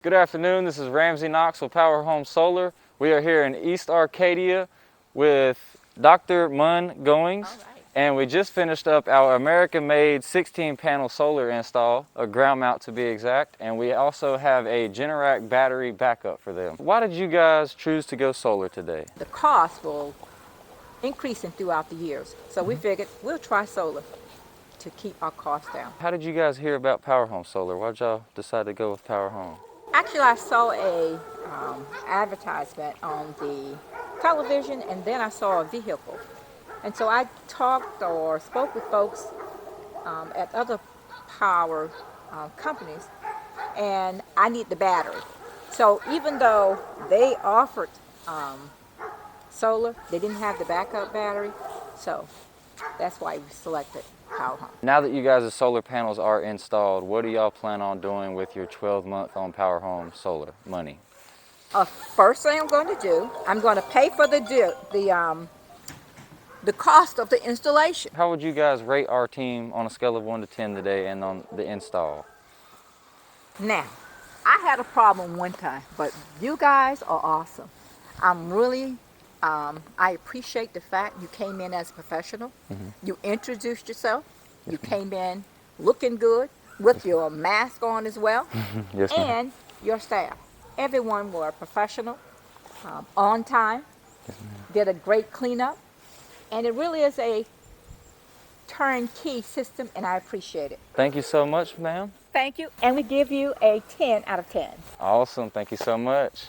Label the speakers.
Speaker 1: Good afternoon, this is Ramsey Knox with POWERHOME Solar. We are here in East Arcadia with Dr. Mun Goings. And we just finished up our American-made 16-panel solar install, a ground mount to be exact, and we also have a Generac battery backup for them. Why did you guys choose to go solar today?
Speaker 2: The cost will increasing throughout the years, so we figured we'll try solar to keep our costs down.
Speaker 1: How did you guys hear about POWERHOME Solar? Why did y'all decide to go with POWERHOME?
Speaker 2: Actually, I saw a advertisement on the television, and then I saw a vehicle. And so I talked or spoke with folks at other power companies, and I need the battery. So even though they offered solar, they didn't have the backup battery, so that's why we selected POWERHOME.
Speaker 1: Now that you guys' solar panels are installed, what do y'all plan on doing with your 12-month on POWERHOME Solar money?
Speaker 2: First thing I'm going to do, I'm going to pay for the cost of the installation.
Speaker 1: How would you guys rate our team on a scale of 1 to 10 today and on the install?
Speaker 2: Now, I had a problem one time, but you guys are awesome. I'm really, I appreciate the fact you came in as a professional. You introduced yourself. You came in looking good with your mask on as well.
Speaker 1: Yes, ma'am.
Speaker 2: And your staff. Everyone were professional, on time, did a great cleanup, and it really is a turnkey system, and I appreciate it.
Speaker 1: Thank you so much, ma'am.
Speaker 2: Thank you, and we give you a 10 out of 10.
Speaker 1: Awesome. Thank you so much.